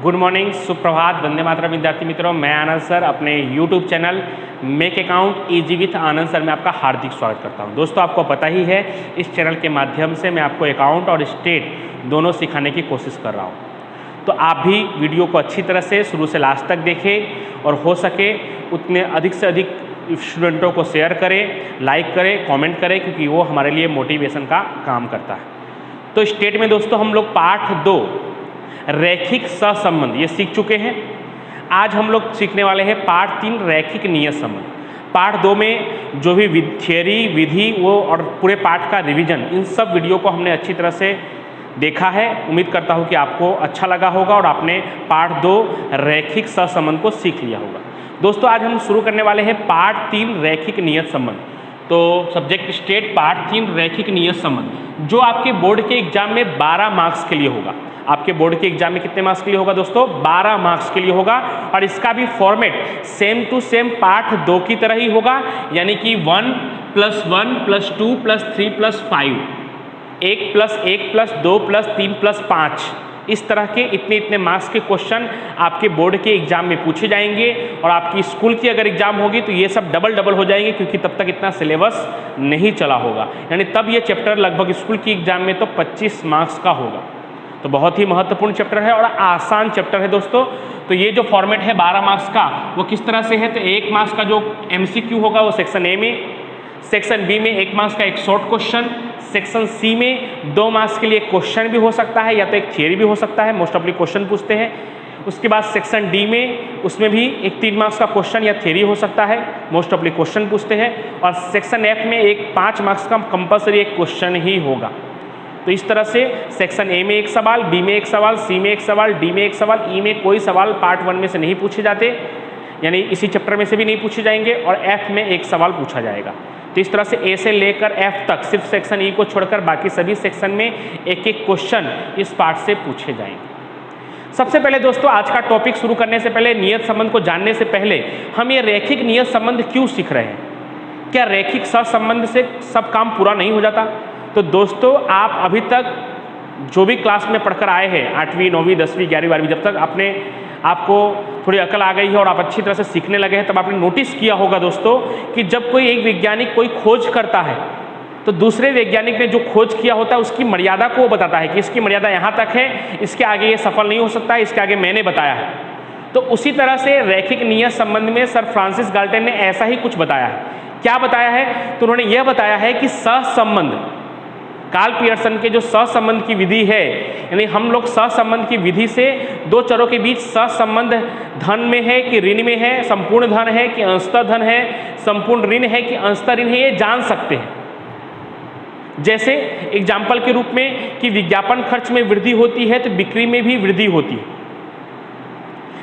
Good morning, सुप्रभात, वंदे मातरम विद्यार्थी मित्रों। मैं आनंद सर अपने YouTube channel make account easy with Anand sir में आपका हार्दिक स्वागत करता हूं। दोस्तों, आपको पता ही है इस चैनल के माध्यम से मैं आपको अकाउंट और स्टेट दोनों सिखाने की कोशिश कर रहा हूं। तो आप भी वीडियो को अच्छी तरह से शुरू से लास्ट तक देखें और हो सके उतने अधिक से अधिक स्टूडेंटों को शेयर करें, लाइक करें, कमेंट करें, क्योंकि वो हमारे लिए मोटिवेशन का काम करता है। तो स्टेट में दोस्तों हम लोग पाठ 2 रैखिक सहसंबंध ये सीख चुके हैं। आज हम लोग सीखने वाले हैं पाठ 3 रैखिक नियत संबंध। पाठ 2 में जो भी थियरी, विधि वो और पूरे पाठ का रिवीजन, इन सब वीडियो को हमने अच्छी तरह से देखा है। उम्मीद करता हूँ कि आपको अच्छा लगा होगा और आपने पाठ 2 रैखिक सहसंबंध को सीख लिया होगा। दोस्तों, आज हम शुरू करने वाले हैं पाठ 3 रैखिक नियत संबंध। तो सब्जेक्ट स्टेट पाठ 3 रैखिक नियत संबंध, जो आपके बोर्ड के एग्जाम में 12 मार्क्स के लिए होगा। आपके बोर्ड के एग्जाम में कितने मार्क्स के लिए होगा दोस्तों? 12 मार्क्स के लिए होगा। और इसका भी फॉर्मेट सेम टू सेम पाठ 2 की तरह ही होगा, यानी कि 1 + 1 + 2 + 3 + 5, 1 + 1 + 2 + 3 + 5, इस तरह के इतने मार्क्स के क्वेश्चन आपके बोर्ड के एग्जाम में पूछे जाएंगे। और आपकी स्कूल की अगर एग्जाम होगी तो ये सब डबल हो जाएंगे, क्योंकि तब तक इतना सिलेबस नहीं चला होगा। यानी तब ये चैप्टर लगभग स्कूल की एग्जाम में तो 25 मार्क्स का होगा। तो बहुत ही महत्वपूर्ण चैप्टर है और आसान चैप्टर है दोस्तों। तो ये जो फॉर्मेट है 12 मार्क्स का, वो किस तरह से है? तो 1 मार्क्स का जो MCQ होगा वो सेक्शन ए में, सेक्शन बी में 1 मार्क्स का एक शॉर्ट क्वेश्चन, सेक्शन सी में 2 मार्क्स के लिए क्वेश्चन भी हो सकता है या तो एक थियरी भी हो सकता है, मोस्ट ऑफली क्वेश्चन पूछते हैं। उसके बाद सेक्शन डी में, उसमें भी एक 3 मार्क्स का क्वेश्चन या थियरी हो सकता है, मोस्ट ऑफली क्वेश्चन पूछते हैं। और सेक्शन एफ में एक 5 मार्क्स का कंपल्सरी एक क्वेश्चन ही होगा। तो इस तरह से सेक्शन ए में एक सवाल, बी में एक सवाल, सी में एक सवाल, डी में एक सवाल, ई में कोई सवाल पार्ट 1 में से नहीं पूछे जाते, यानी इसी चैप्टर में से भी नहीं पूछे जाएंगे। और एफ में एक सवाल पूछा जाएगा। तो इस तरह से ए से लेकर एफ तक सिर्फ सेक्शन ई को छोड़कर बाकी सभी सेक्शन में एक क्वेश्चन इस पार्ट से पूछे जाएंगे। सबसे पहले दोस्तों, आज का टॉपिक शुरू करने से पहले, नियत संबंध को जानने से पहले, हम ये रैखिक नियत संबंध क्यों सीख रहे हैं? क्या रैखिक सहसंबंध से सब काम पूरा नहीं हो जाता? तो दोस्तों, आप अभी तक जो भी क्लास में पढ़कर आए हैं, 8वीं 9वीं 10वीं 11वीं 12वीं, जब तक आपको थोड़ी अकल आ गई है और आप अच्छी तरह से सीखने लगे हैं, तब आपने नोटिस किया होगा दोस्तों कि जब कोई एक वैज्ञानिक कोई खोज करता है तो दूसरे वैज्ञानिक ने जो खोज किया होता है उसकी मर्यादा को वो बताता है कि इसकी मर्यादा यहाँ तक है, इसके आगे ये सफल नहीं हो सकता है, इसके आगे मैंने बताया है। तो उसी तरह से रैखिक नियत संबंध में सर फ्रांसिस गाल्टन ने ऐसा ही कुछ बताया है। क्या बताया है? तो उन्होंने यह बताया है कि सहसंबंध, कार्ल पियर्सन के जो सहसंबंध की विधि है, यानी हम लोग सहसंबंध की विधि से 2 चरों के बीच सहसंबंध धन में है कि ऋण में है, संपूर्ण धन है कि अंशतः धन है, संपूर्ण ऋण है कि अंशतः ऋण है, ये जान सकते हैं। जैसे एग्जाम्पल के रूप में कि विज्ञापन खर्च में वृद्धि होती है तो बिक्री में भी वृद्धि होती है,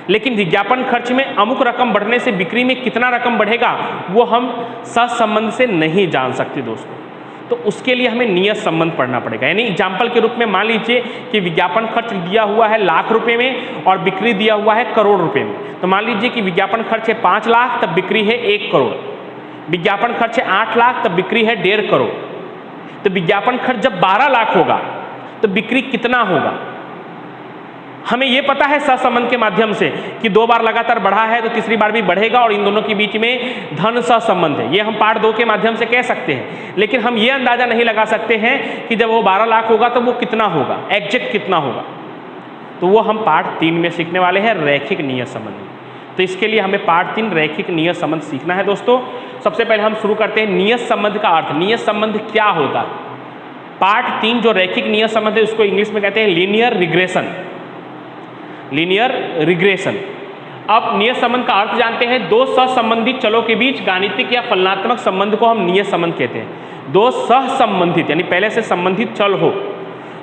लेकिन विज्ञापन खर्च में अमुक रकम बढ़ने से बिक्री में कितना रकम बढ़ेगा वो हम सहसंबंध से नहीं जान सकते दोस्तों। तो उसके लिए हमें नियत संबंध पढ़ना पड़ेगा। यानी एग्जाम्पल के रूप में मान लीजिए कि विज्ञापन खर्च दिया हुआ है लाख रुपए में और बिक्री दिया हुआ है करोड़ रुपए में। तो मान लीजिए कि विज्ञापन खर्च है 5 लाख, तब बिक्री है 1 करोड़। विज्ञापन खर्च है 8 लाख, तब बिक्री है 1.5 करोड़। तो विज्ञापन खर्च जब 12 लाख होगा तो बिक्री कितना होगा? हमें यह पता है सहसंबंध के माध्यम से कि 2 बार लगातार बढ़ा है तो तीसरी बार भी बढ़ेगा और इन दोनों के बीच में धन सहसंबंध है। ये हम पार्ट 2 के माध्यम से कह सकते हैं, लेकिन हम ये अंदाजा नहीं लगा सकते हैं कि जब वो 12 लाख होगा तो वो कितना होगा, एग्जैक्ट कितना होगा। तो वो हम पार्ट 3 में सीखने वाले हैं, रैखिक नियत संबंध। तो इसके लिए हमें पार्ट 3 रैखिक नियत संबंध सीखना है दोस्तों। सबसे पहले हम शुरू करते हैं नियत संबंध का अर्थ। नियत संबंध क्या होता है? पार्ट 3 जो रैखिक नियत संबंध है उसको इंग्लिश में कहते हैं लीनियर रिग्रेशन। Linear regression. अब नियत संबंध का अर्थ जानते हैं। 2 सहसंबंधित चलों के बीच गाणितिक या फलनात्मक संबंध को हम नियत संबंध कहते हैं। 2 सहसंबंधित यानी पहले से संबंधित चल हो,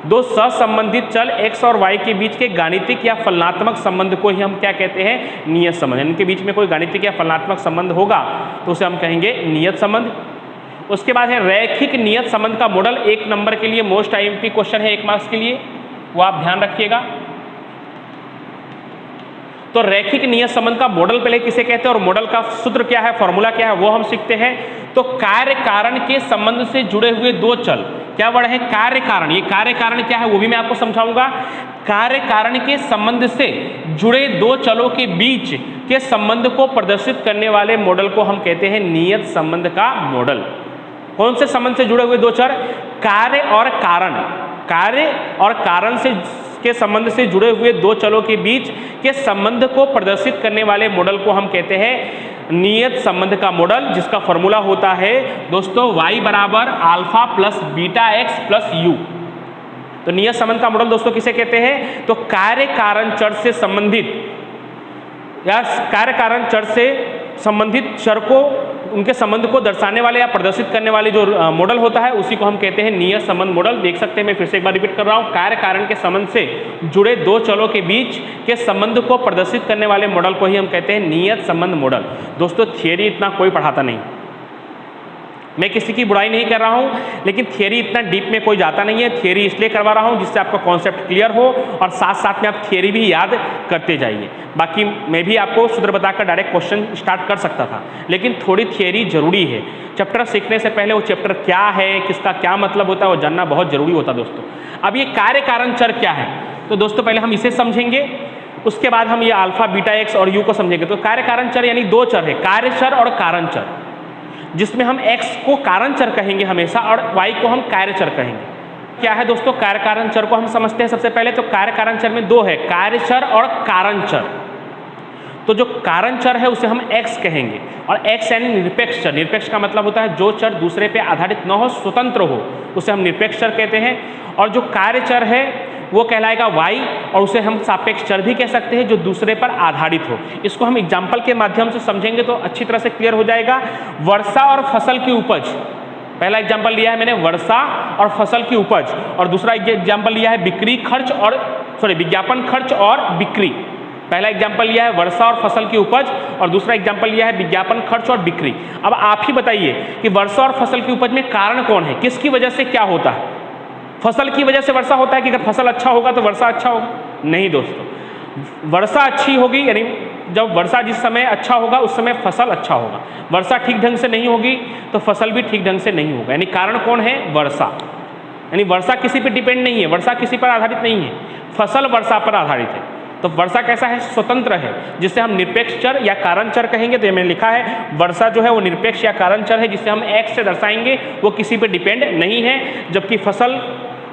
2 सहसंबंधित चल x और y के बीच के गाणितिक या फलनात्मक संबंध को ही हम क्या कहते हैं? नियत संबंध। इनके बीच में कोई गाणितिक या फलनात्मक संबंध होगा तो उसे हम कहेंगे नियत संबंध। उसके बाद है रैखिक नियत संबंध का मॉडल। 1 नंबर के लिए मोस्ट IMP क्वेश्चन है 1 मार्क्स के लिए, वो आप ध्यान रखिएगा। तो रैखिक नियत संबंध का मॉडल पहले किसे कहते हैं और मॉडल का सूत्र क्या है, फॉर्मूला क्या है, वो हम सीखते हैं। तो कार्य कारण के संबंध से जुड़े हुए 2 चल क्या वर्ड है? कार्य कारण। ये कार्य कारण क्या है वो भी मैं आपको समझाऊंगा। कार्य कारण के संबंध से जुड़े दो चरों के बीच के संबंध को प्रदर्शित करने वाले मॉडल को हम कहते हैं नियत संबंध का मॉडल। कौन से संबंध से जुड़े हुए दो चर? कार्य और कारण। कार्य और कारण से के संबंध से जुड़े हुए दो चरों के बीच के संबंध को प्रदर्शित करने वाले मॉडल को हम कहते हैं नियत संबंध का मॉडल, जिसका फॉर्मूला होता है दोस्तों y बराबर alpha plus beta x plus you. तो नियत संबंध का मॉडल दोस्तों किसे कहते हैं? तो कार्य कारण चर से संबंधित या कार्य कारण चर से संबंधित चर को, उनके संबंध को दर्शाने वाले या प्रदर्शित करने वाले जो मॉडल होता है उसी को हम कहते हैं नियत संबंध मॉडल। देख सकते हैं, मैं फिर से एक बार रिपीट कर रहा हूँ, कार्य कारण के संबंध से जुड़े दो चरों के बीच के संबंध को प्रदर्शित करने वाले मॉडल को ही हम कहते हैं नियत संबंध मॉडल। दोस्तों थियरी इतना कोई पढ़ाता नहीं, मैं किसी की बुराई नहीं कर रहा हूं, लेकिन थियरी इतना डीप में कोई जाता नहीं है। थियरी इसलिए करवा रहा हूं जिससे आपका कॉन्सेप्ट क्लियर हो और साथ साथ में आप थियरी भी याद करते जाइए। बाकी मैं भी आपको सूत्र बताकर डायरेक्ट क्वेश्चन स्टार्ट कर सकता था, लेकिन थोड़ी थियरी जरूरी है। चैप्टर सीखने से पहले वो चैप्टर क्या है, किसका क्या मतलब होता है, वो जानना बहुत जरूरी होता है दोस्तों। अब ये कार्य कारण चर क्या है, तो दोस्तों पहले हम इसे समझेंगे, उसके बाद हम ये अल्फा बीटा एक्स और यू को समझेंगे। तो कार्य कारण चर यानी दो चर है, कार्य चर और कारण चर, जिसमें हम x को कारण चर कहेंगे हमेशा और y को हम कार्य चर कहेंगे। क्या है दोस्तों कार्य कारण चर को हम समझते हैं सबसे पहले। तो कार्य कारण चर में दो है, कार्य चर और कारण चर। तो जो कारण चर है उसे हम x कहेंगे और x यानी निरपेक्ष चर। निरपेक्ष का मतलब होता है जो चर दूसरे पे आधारित न हो, स्वतंत्र हो, उसे हम निरपेक्ष चर कहते हैं। और जो कार्य चर है वो कहलाएगा y, और उसे हम सापेक्ष चर भी कह सकते हैं जो दूसरे पर आधारित हो। इसको हम एग्जाम्पल के माध्यम से समझेंगे तो अच्छी तरह से क्लियर हो जाएगा। वर्षा और फसल की उपज, पहला एग्जाम्पल लिया है मैंने वर्षा और फसल की उपज, और दूसरा एग्जाम्पल लिया है बिक्री खर्च और विज्ञापन खर्च और बिक्री। पहला एग्जाम्पल लिया है वर्षा और फसल की उपज और दूसरा एग्जाम्पल लिया है विज्ञापन खर्च और बिक्री। अब आप ही बताइए कि वर्षा और फसल की उपज में कारण कौन है, किसकी वजह से क्या होता है? फसल की वजह से वर्षा होता है कि अगर फसल अच्छा होगा तो वर्षा अच्छा होगा? नहीं दोस्तों, वर्षा अच्छी होगी यानी जब वर्षा जिस समय अच्छा होगा उस समय फसल अच्छा होगा। वर्षा ठीक ढंग से नहीं होगी तो फसल भी ठीक ढंग से नहीं होगा। यानी कारण कौन है? वर्षा। यानी वर्षा किसी पर डिपेंड नहीं है, वर्षा किसी पर आधारित नहीं है, फसल वर्षा पर आधारित है। तो वर्षा कैसा है? स्वतंत्र है, जिसे हम निरपेक्ष चर या कारण चर कहेंगे। तो ये मैंने लिखा है वर्षा जो है वो निरपेक्ष या कारण चर है, जिसे हम x से दर्शाएंगे, वो किसी पे डिपेंड नहीं है। जबकि फसल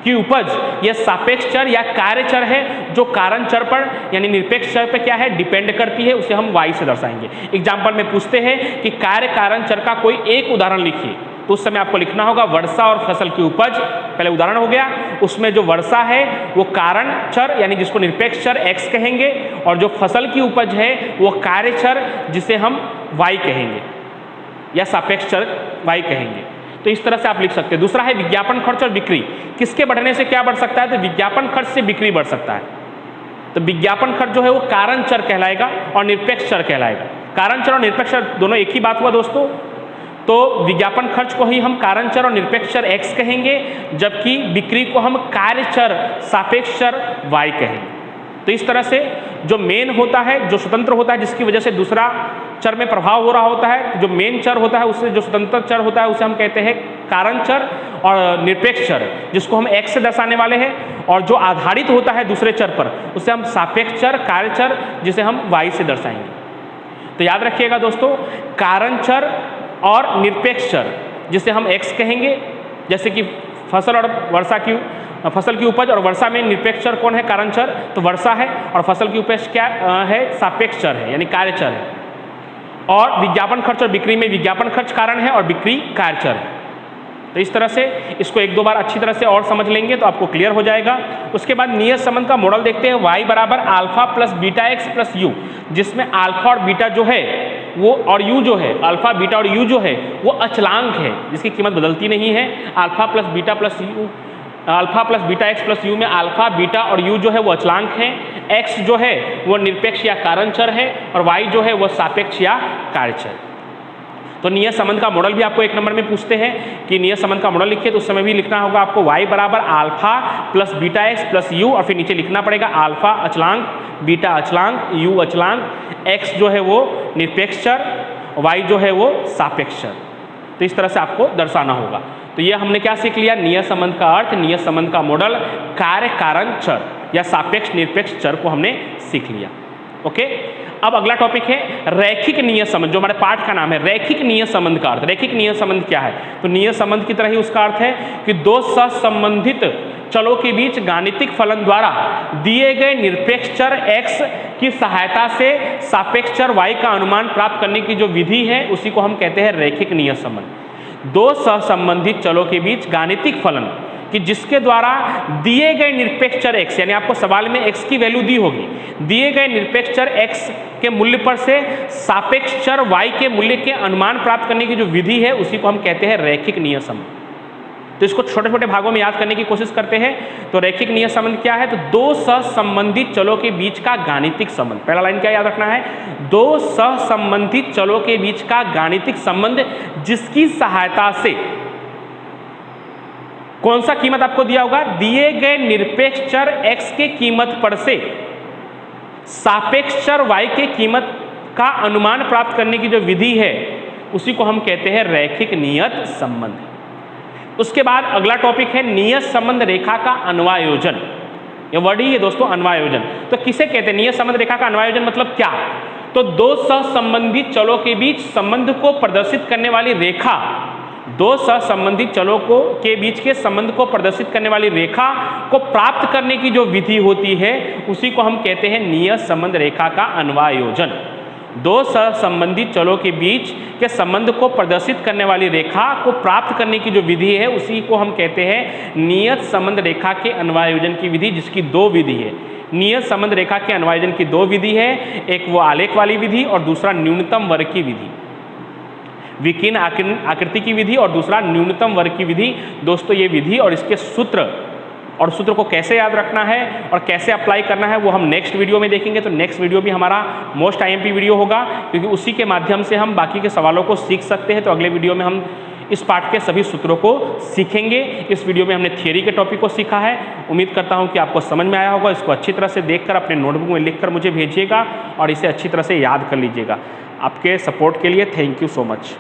की उपज यह सापेक्ष चर या कार्य चर है, जो कारण चर पर यानी निरपेक्ष चर पर क्या है? डिपेंड करती है, उसे हम y से दर्शाएंगे। एग्जाम्पल में पूछते हैं कि कार्य कारण चर का कोई एक उदाहरण लिखिए, तो उस समय आपको लिखना होगा वर्षा और फसल की उपज। पहले उदाहरण हो गया, उसमें जो वर्षा है वो कारण चर यानी जिसको निरपेक्ष चर x कहेंगे, और जो फसल की उपज है वो कार्य चर जिसे हम y कहेंगे या सापेक्ष चर y कहेंगे। तो इस तरह से आप लिख सकते हैं। दूसरा है विज्ञापन खर्च और बिक्री। किसके बढ़ने से क्या बढ़ सकता है? तो विज्ञापन खर्च से बिक्री बढ़ सकता है। तो विज्ञापन खर्च जो है वो कारण चर कहलाएगा और निरपेक्ष चर कहलाएगा। कारण चर और निरपेक्ष चर दोनों एक ही बात हुआ दोस्तों। तो विज्ञापन खर्च को ही हम कारण चर और निरपेक्ष चर x कहेंगे, जबकि बिक्री को हम कार्य चर सापेक्ष चर y कहेंगे। तो इस तरह से जो मेन होता है, जो स्वतंत्र होता है, जिसकी वजह से दूसरा चर में प्रभाव हो रहा होता है, जो मेन चर होता है उससे जो स्वतंत्र चर होता है उसे हम कहते हैं कारण चर और निरपेक्ष चर, जिसको हम x से दर्शाने वाले हैं। और जो आधारित होता है दूसरे चर पर उसे हम सापेक्ष चर, कार्य चर, जिसे हम y से दर्शाएंगे। तो याद रखिएगा दोस्तों, कारण चर और निरपेक्ष चर जिसे हम x कहेंगे, जैसे कि फसल और वर्षा की फसल की उपज, और वर्षा में निरपेक्ष चर कौन है? कारण चर, तो वर्षा है, और फसल की उपज क्या है? सापेक्ष चर है यानी कार्य चर है। और विज्ञापन खर्च और बिक्री में विज्ञापन खर्च कारण है और बिक्री कार्य चर है। तो इस तरह से इसको एक दो बार अच्छी तरह से और समझ लेंगे तो आपको क्लियर हो जाएगा। उसके बाद नियत संबंध का मॉडल देखते हैं, y बराबर alpha plus beta x plus you, जिसमें अल्फा और बीटा जो है वो और u जो है, अल्फा बीटा और u जो है वो अचलांक है, जिसकी कीमत बदलती नहीं है। Alpha plus beta plus you, alpha plus beta x plus you में अल्फा बीटा और u जो है वो अचलांक है, x जो है वो निरपेक्ष या कारण चर है, और y जो है वो सापेक्ष या कार्य चर। तो नियत संबंध का मॉडल भी आपको एक नंबर में पूछते हैं कि नियत संबंध का मॉडल लिखिए, तो उस समय भी लिखना होगा आपको y बराबर alpha plus beta x plus you, और फिर नीचे लिखना पड़ेगा अल्फा अचलांक, बीटा अचलांक, u अचलांक, x जो है वो निरपेक्ष चर, y जो है वो सापेक्ष चर। तो इस तरह से आपको दर्शाना होगा। तो ये हमने क्या सीख लिया, नियत संबंध का अर्थ, नियत संबंध का मॉडल, कार्य कारण चर या सापेक्ष निरपेक्ष चर को हमने सीख लिया। ओके, अब अगला टॉपिक है रैखिक नियत संबंध, जो हमारे पाठ का नाम है रैखिक नियत संबंध का अर्थ। रैखिक नियत संबंध क्या है, तो नियत संबंध की तरह ही उसका अर्थ है कि दो सहसंबंधित चरों के बीच गाणितिक फलन द्वारा दिए गए निरपेक्ष चर x की सहायता से सापेक्ष चर y का अनुमान प्राप्त करने की जो विधि है उसी को हम कहते हैं रैखिक नियत संबंध। दो सहसंबंधित चरों के बीच गाणितिक फलन कि जिसके द्वारा दिए गए निरपेक्ष चर x, यानी आपको सवाल में x की वैल्यू दी होगी, दिए गए निरपेक्ष चर x के मूल्य पर से सापेक्ष चर y के मूल्य के अनुमान प्राप्त करने की जो विधि है उसी को हम कहते हैं रैखिक नियत संबंध। तो इसको छोटे छोटे भागों में याद करने की कोशिश करते हैं। तो रैखिक नियत संबंध क्या है, तो दो सहसंबंधित चरों के बीच का गाणितिक संबंध। पहला लाइन क्या याद रखना है, दो सहसंबंधित चरों के बीच का गाणितिक संबंध जिसकी सहायता से कौन सा कीमत आपको दिया होगा, दिए गए निरपेक्ष चर x के कीमत पर से सापेक्ष चर y के कीमत का अनुमान प्राप्त करने की जो विधि है उसी को हम कहते हैं रैखिक नियत संबंध। उसके बाद अगला टॉपिक है नियत संबंध रेखा का अन्वयोजन। ये वर्ड ही है दोस्तों, अन्वयोजन। तो किसे कहते हैं नियत संबंध रेखा का अन्वयोजन, मतलब क्या, तो दो सहसंबंधित चरों के बीच संबंध को प्रदर्शित करने वाली रेखा, दो सहसंबंधित चरों को के बीच के संबंध को प्रदर्शित करने वाली रेखा को प्राप्त करने की जो विधि होती है उसी को हम कहते हैं नियत संबंध रेखा का अन्वयोजन। दो सहसंबंधित चरों के बीच के संबंध को प्रदर्शित करने वाली रेखा को प्राप्त करने की जो विधि है उसी को हम कहते हैं नियत संबंध रेखा के अन्वयोजन की विधि, जिसकी दो विधि है। नियत संबंध रेखा के अन्वयोजन की दो विधि है, एक वो आलेख वाली विधि और दूसरा न्यूनतम वर्ग की विधि, विकीर्ण आकृति की विधि और दूसरा न्यूनतम वर्ग की विधि। दोस्तों ये विधि और इसके सूत्र और सूत्र को कैसे याद रखना है और कैसे अप्लाई करना है वो हम नेक्स्ट वीडियो में देखेंगे। तो नेक्स्ट वीडियो भी हमारा मोस्ट IMP वीडियो होगा, क्योंकि उसी के माध्यम से हम बाकी के सवालों को सीख सकते हैं। तो अगले वीडियो में हम इस पाठ के सभी सूत्रों को सीखेंगे। इस वीडियो में हमने थियरी के टॉपिक को सीखा है। उम्मीद करता हूँ कि आपको समझ में आया होगा। इसको अच्छी तरह से देखकर अपने नोटबुक में लिखकर मुझे भेजिएगा और इसे अच्छी तरह से याद कर लीजिएगा। आपके सपोर्ट के लिए थैंक यू सो मच।